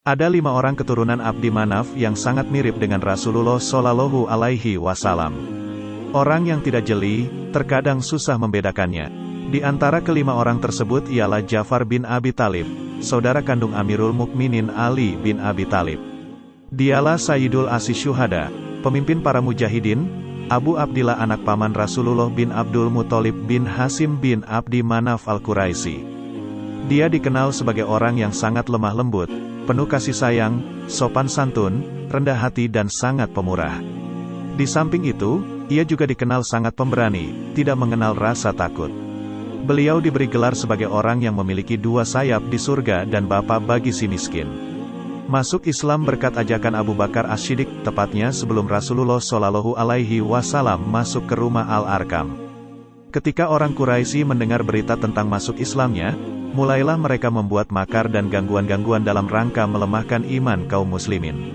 Ada 5 orang keturunan Abdi Manaf yang sangat mirip dengan Rasulullah Shallallahu Alaihi Wasallam. Orang yang tidak jeli, terkadang susah membedakannya. Di antara kelima orang tersebut ialah Ja'far bin Abi Thalib, saudara kandung Amirul Mukminin Ali bin Abi Thalib. Dialah Sayyidul Asyuhada, pemimpin para mujahidin, Abu Abdillah anak paman Rasulullah bin Abdul Muthalib bin Hasim bin Abdi Manaf al-Quraisy. Dia dikenal sebagai orang yang sangat lemah lembut, penuh kasih sayang, sopan santun, rendah hati dan sangat pemurah. Di samping itu, ia juga dikenal sangat pemberani, tidak mengenal rasa takut. Beliau diberi gelar sebagai orang yang memiliki 2 sayap di surga dan bapa bagi si miskin. Masuk Islam berkat ajakan Abu Bakar As-Siddiq, tepatnya sebelum Rasulullah Shallallahu Alaihi Wasallam masuk ke rumah Al-Arkam. Ketika orang Quraisy mendengar berita tentang masuk Islamnya, mulailah mereka membuat makar dan gangguan-gangguan dalam rangka melemahkan iman kaum muslimin.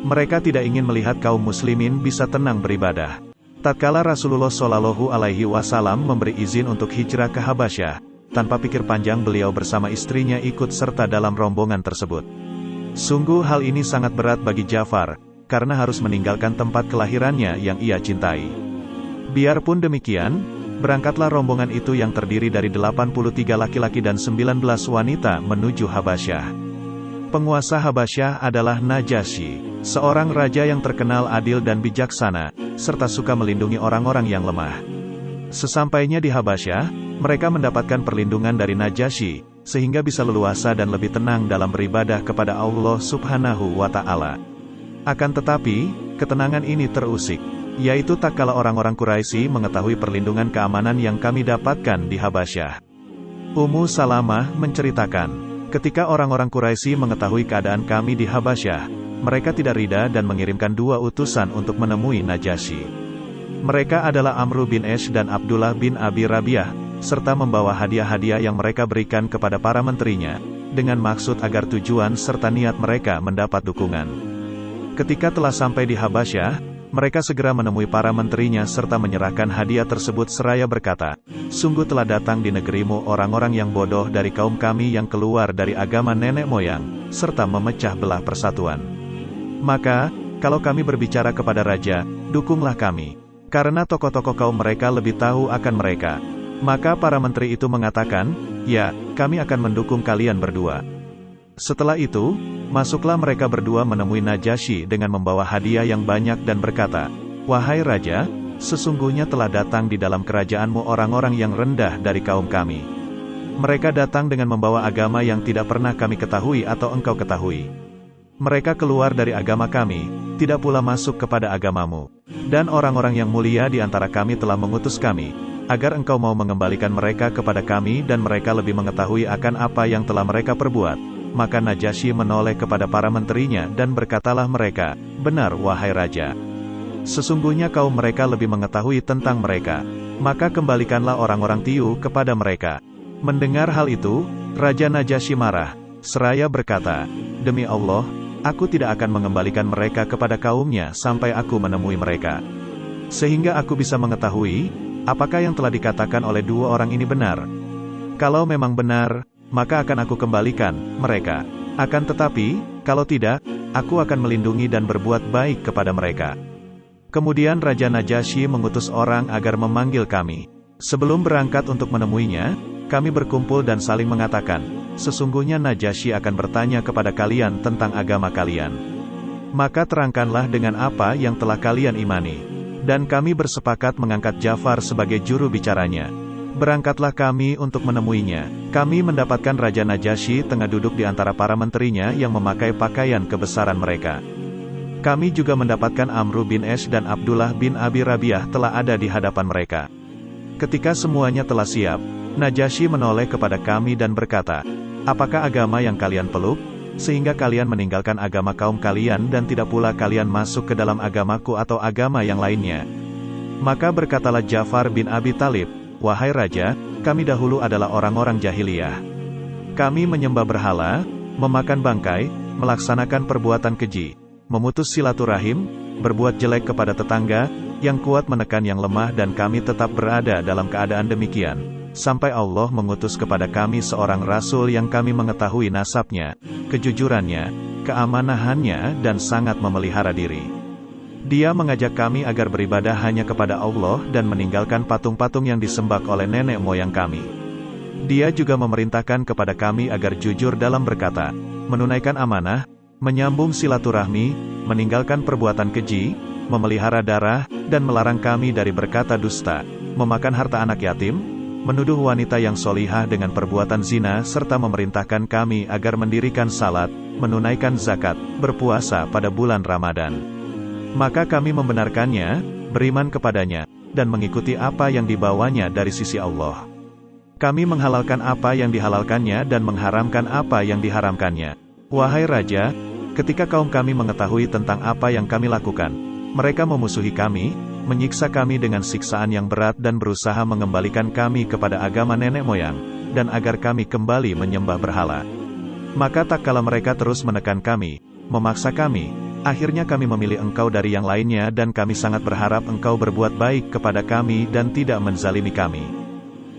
Mereka tidak ingin melihat kaum muslimin bisa tenang beribadah. Tatkala Rasulullah Shallallahu Alaihi Wasallam memberi izin untuk hijrah ke Habasyah, tanpa pikir panjang beliau bersama istrinya ikut serta dalam rombongan tersebut. Sungguh hal ini sangat berat bagi Ja'far, karena harus meninggalkan tempat kelahirannya yang ia cintai. Biarpun demikian, berangkatlah rombongan itu yang terdiri dari 83 laki-laki dan 19 wanita menuju Habasyah. Penguasa Habasyah adalah Najasyi, seorang raja yang terkenal adil dan bijaksana, serta suka melindungi orang-orang yang lemah. Sesampainya di Habasyah, mereka mendapatkan perlindungan dari Najasyi, sehingga bisa leluasa dan lebih tenang dalam beribadah kepada Allah Subhanahu wa Ta'ala. Akan tetapi, ketenangan ini terusik, yaitu tatkala orang-orang Quraisy mengetahui perlindungan keamanan yang kami dapatkan di Habasyah. Ummu Salamah menceritakan, ketika orang-orang Quraisy mengetahui keadaan kami di Habasyah, mereka tidak rida dan mengirimkan 2 utusan untuk menemui Najasyi. Mereka adalah Amru bin Ash dan Abdullah bin Abi Rabiah, serta membawa hadiah-hadiah yang mereka berikan kepada para menterinya, dengan maksud agar tujuan serta niat mereka mendapat dukungan. Ketika telah sampai di Habasyah, mereka segera menemui para menterinya serta menyerahkan hadiah tersebut seraya berkata, "Sungguh telah datang di negerimu orang-orang yang bodoh dari kaum kami yang keluar dari agama nenek moyang, serta memecah belah persatuan. Maka, kalau kami berbicara kepada raja, dukunglah kami, karena tokoh-tokoh kaum mereka lebih tahu akan mereka." Maka para menteri itu mengatakan, "Ya, kami akan mendukung kalian berdua." Setelah itu, masuklah mereka berdua menemui Najasyi dengan membawa hadiah yang banyak dan berkata, "Wahai raja, sesungguhnya telah datang di dalam kerajaanmu orang-orang yang rendah dari kaum kami. Mereka datang dengan membawa agama yang tidak pernah kami ketahui atau engkau ketahui. Mereka keluar dari agama kami, tidak pula masuk kepada agamamu. Dan orang-orang yang mulia di antara kami telah mengutus kami, agar engkau mau mengembalikan mereka kepada kami dan mereka lebih mengetahui akan apa yang telah mereka perbuat." Maka Najasyi menoleh kepada para menterinya dan berkatalah mereka, "Benar wahai raja. Sesungguhnya kaum mereka lebih mengetahui tentang mereka. Maka kembalikanlah orang-orang Tiu kepada mereka." Mendengar hal itu, Raja Najasyi marah, seraya berkata, "Demi Allah, aku tidak akan mengembalikan mereka kepada kaumnya sampai aku menemui mereka. Sehingga aku bisa mengetahui, apakah yang telah dikatakan oleh 2 orang ini benar. Kalau memang benar, maka akan aku kembalikan mereka. Akan tetapi, kalau tidak, aku akan melindungi dan berbuat baik kepada mereka." Kemudian Raja Najasyi mengutus orang agar memanggil kami. Sebelum berangkat untuk menemuinya, kami berkumpul dan saling mengatakan, "Sesungguhnya Najasyi akan bertanya kepada kalian tentang agama kalian. Maka terangkanlah dengan apa yang telah kalian imani." Dan kami bersepakat mengangkat Ja'far sebagai juru bicaranya. Berangkatlah kami untuk menemuinya. Kami mendapatkan Raja Najasyi tengah duduk di antara para menterinya yang memakai pakaian kebesaran mereka. Kami juga mendapatkan Amru bin Ash dan Abdullah bin Abi Rabiah telah ada di hadapan mereka. Ketika semuanya telah siap, Najasyi menoleh kepada kami dan berkata, "Apakah agama yang kalian peluk, sehingga kalian meninggalkan agama kaum kalian dan tidak pula kalian masuk ke dalam agamaku atau agama yang lainnya?" Maka berkatalah Ja'far bin Abi Thalib, "Wahai raja, kami dahulu adalah orang-orang jahiliyah. Kami menyembah berhala, memakan bangkai, melaksanakan perbuatan keji, memutus silaturahim, berbuat jelek kepada tetangga, yang kuat menekan yang lemah dan kami tetap berada dalam keadaan demikian, sampai Allah mengutus kepada kami seorang rasul yang kami mengetahui nasabnya, kejujurannya, keamanahannya dan sangat memelihara diri. Dia mengajak kami agar beribadah hanya kepada Allah dan meninggalkan patung-patung yang disembah oleh nenek moyang kami. Dia juga memerintahkan kepada kami agar jujur dalam berkata, menunaikan amanah, menyambung silaturahmi, meninggalkan perbuatan keji, memelihara darah, dan melarang kami dari berkata dusta, memakan harta anak yatim, menuduh wanita yang solihah dengan perbuatan zina, serta memerintahkan kami agar mendirikan salat, menunaikan zakat, berpuasa pada bulan Ramadan. Maka kami membenarkannya, beriman kepadanya, dan mengikuti apa yang dibawanya dari sisi Allah. Kami menghalalkan apa yang dihalalkannya dan mengharamkan apa yang diharamkannya. Wahai Raja, ketika kaum kami mengetahui tentang apa yang kami lakukan, mereka memusuhi kami, menyiksa kami dengan siksaan yang berat dan berusaha mengembalikan kami kepada agama nenek moyang, dan agar kami kembali menyembah berhala. Maka tak kala mereka terus menekan kami, memaksa kami, akhirnya kami memilih engkau dari yang lainnya dan kami sangat berharap engkau berbuat baik kepada kami dan tidak menzalimi kami.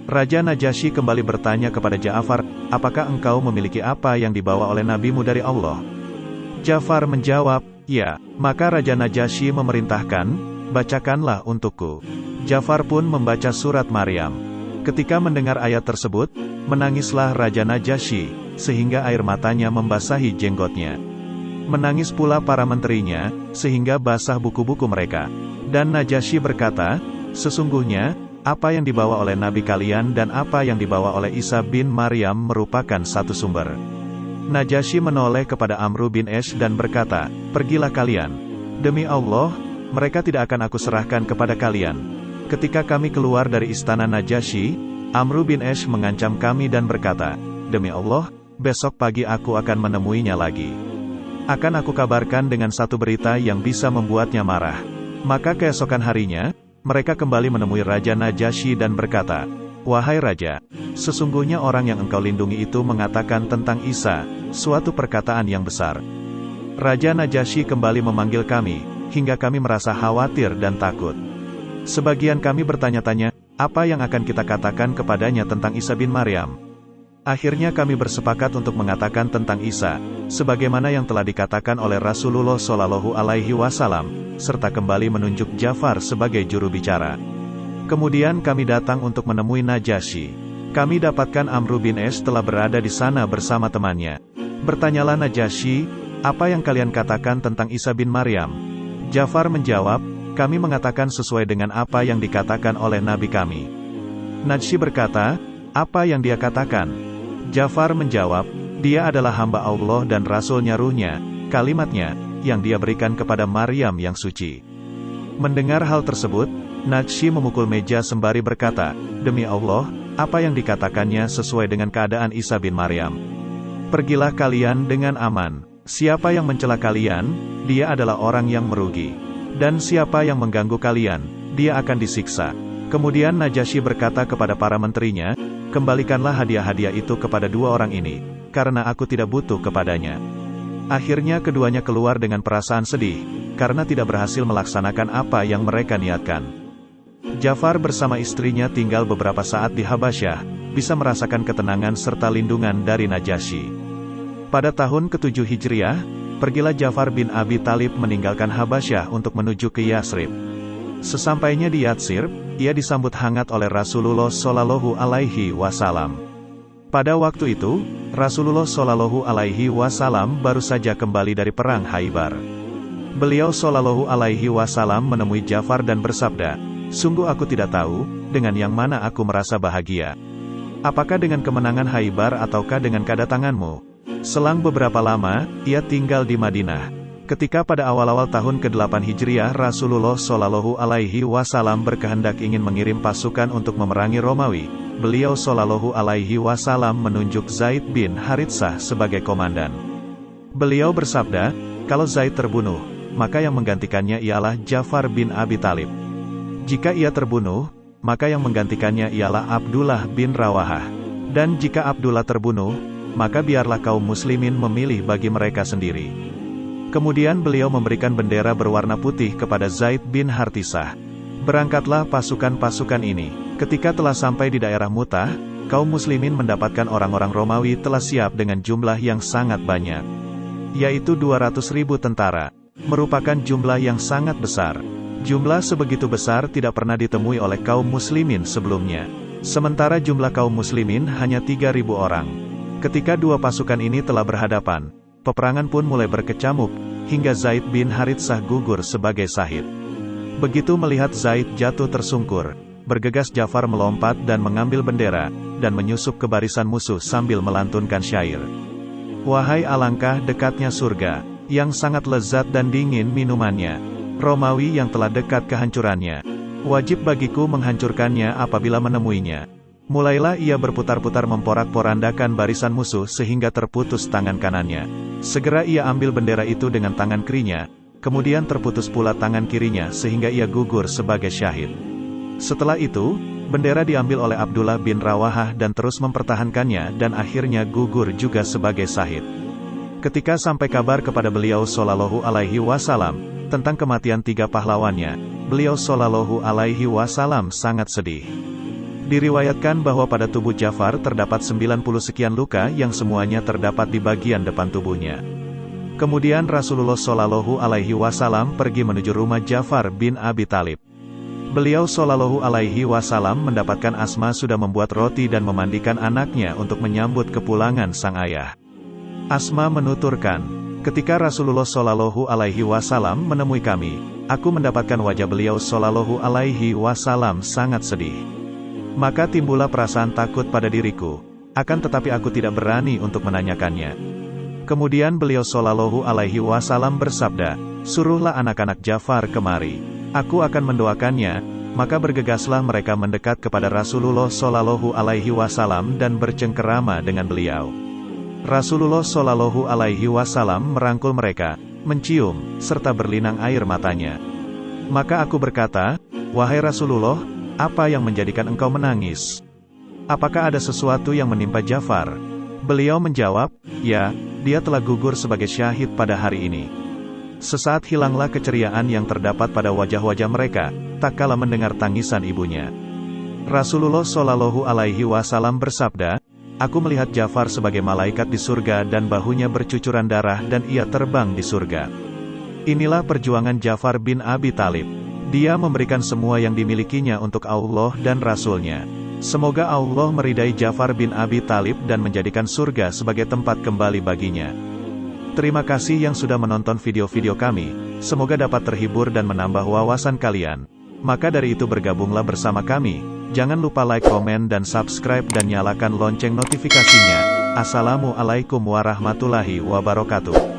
Raja Najasyi kembali bertanya kepada Ja'far, apakah engkau memiliki apa yang dibawa oleh nabimu dari Allah? Ja'far menjawab, ya. Maka Raja Najasyi memerintahkan, bacakanlah untukku. Ja'far pun membaca surat Maryam. Ketika mendengar ayat tersebut, menangislah Raja Najasyi, sehingga air matanya membasahi jenggotnya. Menangis pula para menterinya, sehingga basah buku-buku mereka. Dan Najasyi berkata, sesungguhnya, apa yang dibawa oleh Nabi kalian dan apa yang dibawa oleh Isa bin Maryam merupakan satu sumber. Najasyi menoleh kepada Amru bin Ash dan berkata, pergilah kalian. Demi Allah, mereka tidak akan aku serahkan kepada kalian. Ketika kami keluar dari istana Najasyi, Amru bin Ash mengancam kami dan berkata, demi Allah, besok pagi aku akan menemuinya lagi. Akan aku kabarkan dengan satu berita yang bisa membuatnya marah. Maka keesokan harinya, mereka kembali menemui Raja Najasyi dan berkata, wahai Raja, sesungguhnya orang yang engkau lindungi itu mengatakan tentang Isa, suatu perkataan yang besar. Raja Najasyi kembali memanggil kami, hingga kami merasa khawatir dan takut. Sebagian kami bertanya-tanya, apa yang akan kita katakan kepadanya tentang Isa bin Maryam? Akhirnya kami bersepakat untuk mengatakan tentang Isa, sebagaimana yang telah dikatakan oleh Rasulullah Shallallahu Alaihi Wasallam, serta kembali menunjuk Ja'far sebagai juru bicara. Kemudian kami datang untuk menemui Najasyi. Kami dapatkan Amru bin Ash telah berada di sana bersama temannya. Bertanyalah Najasyi, apa yang kalian katakan tentang Isa bin Maryam? Ja'far menjawab, kami mengatakan sesuai dengan apa yang dikatakan oleh Nabi kami. Najasyi berkata, apa yang dia katakan? Ja'far menjawab, dia adalah hamba Allah dan Rasulnya ruhnya, kalimatnya, yang dia berikan kepada Maryam yang suci. Mendengar hal tersebut, Najasyi memukul meja sembari berkata, demi Allah, apa yang dikatakannya sesuai dengan keadaan Isa bin Maryam. Pergilah kalian dengan aman. Siapa yang mencela kalian, dia adalah orang yang merugi. Dan siapa yang mengganggu kalian, dia akan disiksa. Kemudian Najasyi berkata kepada para menterinya, kembalikanlah hadiah-hadiah itu kepada dua orang ini, karena aku tidak butuh kepadanya. Akhirnya keduanya keluar dengan perasaan sedih, karena tidak berhasil melaksanakan apa yang mereka niatkan. Ja'far bersama istrinya tinggal beberapa saat di Habasyah, bisa merasakan ketenangan serta lindungan dari Najasyi. Pada tahun ke-7 Hijriah, pergilah Ja'far bin Abi Thalib meninggalkan Habasyah untuk menuju ke Yatsrib. Sesampainya di Yatsrib, ia disambut hangat oleh Rasulullah Shallallahu Alaihi Wasallam. Pada waktu itu, Rasulullah Shallallahu Alaihi Wasallam baru saja kembali dari perang Khaybar. Beliau Shallallahu Alaihi Wasallam menemui Ja'far dan bersabda, sungguh aku tidak tahu, dengan yang mana aku merasa bahagia. Apakah dengan kemenangan Khaybar ataukah dengan kedatanganmu? Selang beberapa lama, ia tinggal di Madinah. Ketika pada awal-awal tahun ke-8 Hijriah Rasulullah Shallallahu Alaihi Wasallam berkehendak ingin mengirim pasukan untuk memerangi Romawi, beliau Shallallahu Alaihi Wasallam menunjuk Zaid bin Haritsah sebagai komandan. Beliau bersabda, kalau Zaid terbunuh, maka yang menggantikannya ialah Ja'far bin Abi Thalib. Jika ia terbunuh, maka yang menggantikannya ialah Abdullah bin Rawahah. Dan jika Abdullah terbunuh, maka biarlah kaum muslimin memilih bagi mereka sendiri. Kemudian beliau memberikan bendera berwarna putih kepada Zaid bin Haritsah. Berangkatlah pasukan-pasukan ini, Ketika telah sampai di daerah Mutah, kaum muslimin mendapatkan orang-orang Romawi telah siap dengan jumlah yang sangat banyak, yaitu 200.000 tentara, merupakan jumlah yang sangat besar. Jumlah sebegitu besar tidak pernah ditemui oleh kaum muslimin sebelumnya. Sementara jumlah kaum muslimin hanya 3.000 orang. Ketika dua pasukan ini telah berhadapan, peperangan pun mulai berkecamuk, hingga Zaid bin Haritsah gugur sebagai syahid. Begitu melihat Zaid jatuh tersungkur, bergegas Ja'far melompat dan mengambil bendera, dan menyusup ke barisan musuh sambil melantunkan syair. Wahai alangkah dekatnya surga, yang sangat lezat dan dingin minumannya, Romawi yang telah dekat kehancurannya, wajib bagiku menghancurkannya apabila menemuinya. Mulailah ia berputar-putar memporak-porandakan barisan musuh sehingga terputus tangan kanannya. Segera ia ambil bendera itu dengan tangan kirinya, kemudian terputus pula tangan kirinya sehingga ia gugur sebagai syahid. Setelah itu, bendera diambil oleh Abdullah bin Rawahah dan terus mempertahankannya dan akhirnya gugur juga sebagai syahid. Ketika sampai kabar kepada beliau Shallallahu Alaihi Wasallam tentang kematian 3 pahlawannya, beliau Shallallahu Alaihi Wasallam sangat sedih. Diriwayatkan bahwa pada tubuh Ja'far terdapat 90 sekian luka yang semuanya terdapat di bagian depan tubuhnya. Kemudian Rasulullah Shallallahu Alaihi Wasallam pergi menuju rumah Ja'far bin Abi Thalib. Beliau Shallallahu Alaihi Wasallam mendapatkan Asma sudah membuat roti dan memandikan anaknya untuk menyambut kepulangan sang ayah. Asma menuturkan, ketika Rasulullah Shallallahu Alaihi Wasallam menemui kami, aku mendapatkan wajah beliau Shallallahu Alaihi Wasallam sangat sedih. Maka timbullah perasaan takut pada diriku, akan tetapi aku tidak berani untuk menanyakannya. Kemudian beliau Shallallahu Alaihi Wasallam bersabda, suruhlah anak-anak Ja'far kemari, aku akan mendoakannya. Maka bergegaslah mereka mendekat kepada Rasulullah Shallallahu Alaihi Wasallam dan bercengkerama dengan beliau. Rasulullah Shallallahu Alaihi Wasallam merangkul mereka, mencium, serta berlinang air matanya. Maka aku berkata, wahai Rasulullah, apa yang menjadikan engkau menangis? Apakah ada sesuatu yang menimpa Ja'far? Beliau menjawab, ya, dia telah gugur sebagai syahid pada hari ini. Sesaat hilanglah keceriaan yang terdapat pada wajah-wajah mereka, tak kala mendengar tangisan ibunya. Rasulullah Shallallahu Alaihi Wasallam bersabda, aku melihat Ja'far sebagai malaikat di surga dan bahunya bercucuran darah dan ia terbang di surga. Inilah perjuangan Ja'far bin Abi Thalib. Dia memberikan semua yang dimilikinya untuk Allah dan Rasul-Nya. Semoga Allah meridai Ja'far bin Abi Thalib dan menjadikan surga sebagai tempat kembali baginya. Terima kasih yang sudah menonton video-video kami, semoga dapat terhibur dan menambah wawasan kalian. Maka dari itu bergabunglah bersama kami, jangan lupa like, komen dan subscribe dan nyalakan lonceng notifikasinya. Assalamualaikum warahmatullahi wabarakatuh.